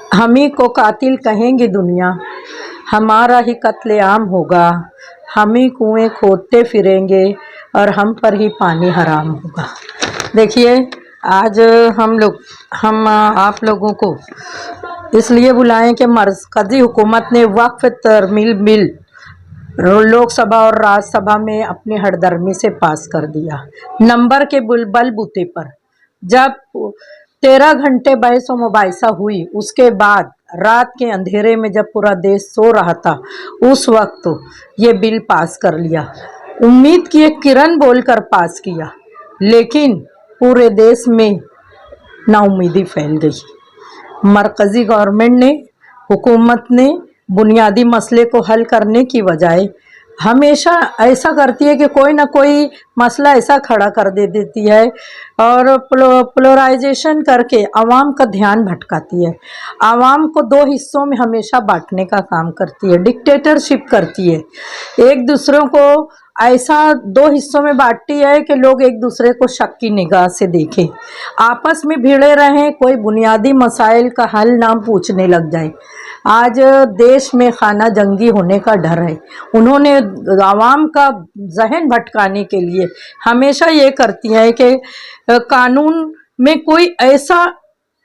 हम ही को कातिल कहेंगी दुनिया, हमारा ही कत्लेआम होगा। हम ही कुएं खोदते फिरेंगे और हम पर ही पानी हराम होगा। देखिए, आज हम आप लोगों को इसलिए बुलाएं कि मरकज़ी हुकूमत ने वक्फ तरमीम बिल लोकसभा और राज्यसभा में अपनी हठधर्मी से पास कर दिया। नंबर के बलबूते पर जब 13 घंटे बहस व मुबाहिसा हुई, उसके बाद रात के अंधेरे में जब पूरा देश सो रहा था, उस वक्त ये बिल पास कर लिया। उम्मीद की एक किरण बोलकर पास किया, लेकिन पूरे देश में नाउम्मीदी फैल गई। मरकज़ी गवर्नमेंट ने, हुकूमत ने बुनियादी मसले को हल करने की बजाय हमेशा ऐसा करती है कि कोई ना कोई मसला ऐसा खड़ा कर देती है और पोलराइजेशन करके आवाम का ध्यान भटकाती है। आवाम को दो हिस्सों में हमेशा बांटने का काम करती है, डिक्टेटरशिप करती है। एक दूसरों को ऐसा दो हिस्सों में बांटती है कि लोग एक दूसरे को शक की निगाह से देखें, आपस में भिड़े रहें, कोई बुनियादी मसाइल का हल ना पूछने लग जाए। आज देश में खाना जंगी होने का डर है। उन्होंने आवाम का जहन भटकाने के लिए हमेशा ये करती है कि कानून में कोई ऐसा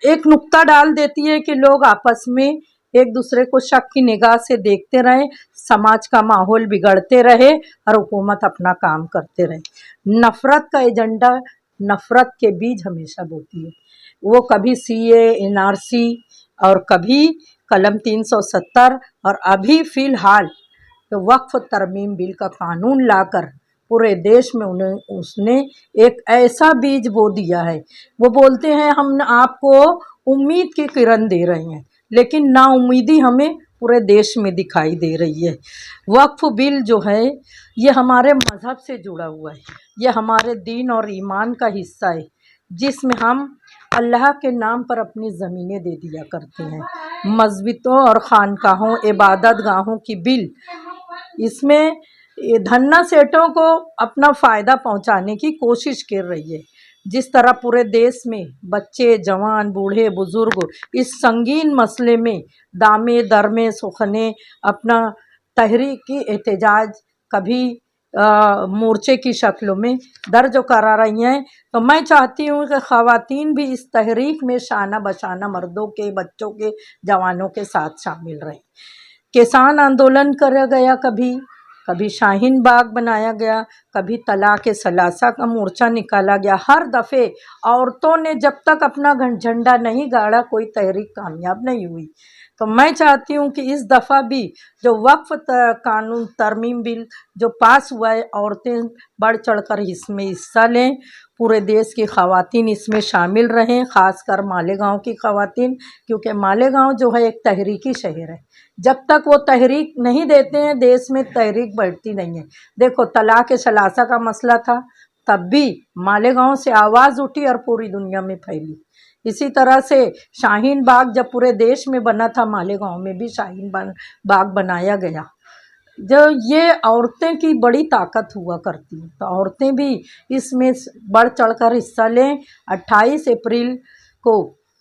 एक नुक्ता डाल देती है कि लोग आपस में एक दूसरे को शक की निगाह से देखते रहें, समाज का माहौल बिगड़ते रहे और हुकूमत अपना काम करते रहे। नफ़रत का एजेंडा नफ़रत के बीज हमेशा बोती है। वो कभी सीए, एनआरसी और कभी कलम 370 और अभी फ़िलहाल वक्फ तरमीम बिल का कानून लाकर पूरे देश में उसने एक ऐसा बीज बो दिया है। वो बोलते हैं हम आपको उम्मीद की किरण दे रहे हैं, लेकिन नाउम्मीदी हमें पूरे देश में दिखाई दे रही है। वक्फ बिल जो है ये हमारे मज़हब से जुड़ा हुआ है, ये हमारे दीन और ईमान का हिस्सा है, जिसमें हम अल्लाह के नाम पर अपनी ज़मीनें दे दिया करते हैं। मस्जिदों और खानकाहों, इबादत गाहों की बिल, इसमें धन्ना सेठों को अपना फ़ायदा पहुंचाने की कोशिश कर रही है। जिस तरह पूरे देश में बच्चे, जवान, बूढ़े, बुज़ुर्ग इस संगीन मसले में दामे दरमे सुखने अपना तहरीकी एहतजाज कभी मोर्चे की शक्लों में दर्ज करा रही हैं, तो मैं चाहती हूँ कि ख़वातीन भी इस तहरीक में शाना बशाना मर्दों के, बच्चों के, जवानों के साथ शामिल रहें। किसान आंदोलन करा गया, कभी शाहीन बाग बनाया गया, कभी तलाक़ सलासा का मोर्चा निकाला गया। हर दफ़े औरतों ने जब तक अपना झंडा नहीं गाड़ा, कोई तहरीक कामयाब नहीं हुई। तो मैं चाहती हूँ कि इस दफ़ा भी जो वक्फ कानून तरमीम बिल जो पास हुआ है, औरतें बढ़ चढ़कर इसमें हिस्सा लें, पूरे देश की ख़वातीन इसमें शामिल रहें, ख़ासकर मालेगांव की ख़वातीन, क्योंकि मालेगांव जो है एक तहरीकी शहर है। जब तक वो तहरीक नहीं देते हैं, देश में तहरीक बढ़ती नहीं है। देखो, तलाक़ सलासा का मसला था, तब भी मालेगांव से आवाज़ उठी और पूरी दुनिया में फैली। इसी तरह से शाहीन बाग जब पूरे देश में बना था, मालेगांव में भी शाहीन बाग बनाया गया। जो ये औरतें की बड़ी ताकत हुआ करती है, तो औरतें भी इसमें बढ़ चढ़कर हिस्सा लें। 28 अप्रैल को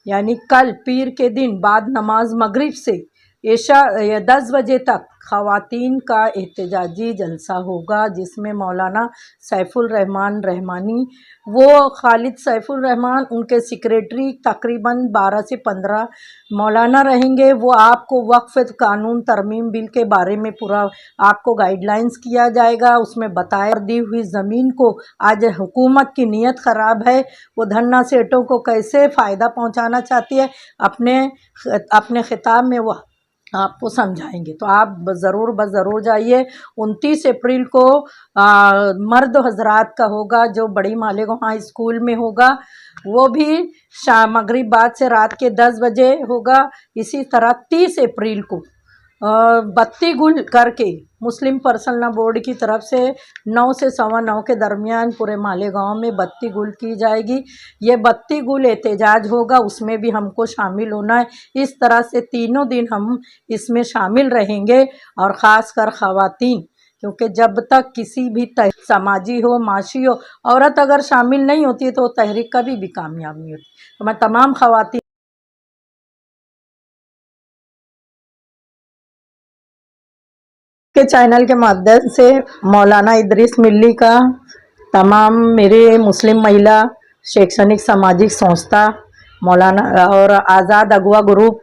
यानी कल पीर के दिन बाद नमाज मगरिब से ऐशा 10 बजे तक ख़वातीन का एहतजाजी जलसा होगा, जिसमें मौलाना सैफुल रहमान रहमानी, वो खालिद सैफुल रहमान, उनके सेक्रेटरी, तकरीबन 12 से 15 मौलाना रहेंगे। वो आपको वक्फ कानून तरमीम बिल के बारे में पूरा आपको गाइडलाइंस किया जाएगा। उसमें बताया दी हुई ज़मीन को आज हुकूमत की नीयत ख़राब है, वो धन्ना सेठों को कैसे फ़ायदा पहुंचाना चाहती है, अपने खिताब में वो आपको समझाएंगे। तो आप ज़रूर जाइए। 29 अप्रैल को मर्द हजरात का होगा, जो बड़ी मालेगांव हाई स्कूल में होगा, वो भी शाम मगरिब बाद से रात के 10 बजे होगा। इसी तरह 30 अप्रैल को बत्ती गुल करके मुस्लिम पर्सनल बोर्ड की तरफ से 9 से 9:15 के दरमियान पूरे मालेगांव में बत्ती गुल की जाएगी। ये बत्ती गुल एहतजाज होगा, उसमें भी हमको शामिल होना है। इस तरह से तीनों दिन हम इसमें शामिल रहेंगे, और ख़ास कर ख़वातीन, क्योंकि जब तक किसी भी समाजी हो, माशी हो, औरत अगर शामिल नहीं होती है तो तहरीक कभी भी कामयाब नहीं होती। तो मैं तमाम ख़वातीन आपके चैनल के माध्यम से मौलाना इदरीस मिल्ली का, तमाम मेरे मुस्लिम महिला शैक्षणिक सामाजिक संस्था, मौलाना और आज़ाद अगवा ग्रुप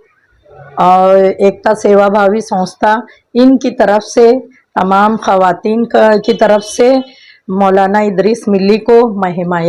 और एकता सेवाभावी संस्था, इनकी तरफ से तमाम ख़वातीन की तरफ से मौलाना इदरीस मिल्ली को मैं हिमायत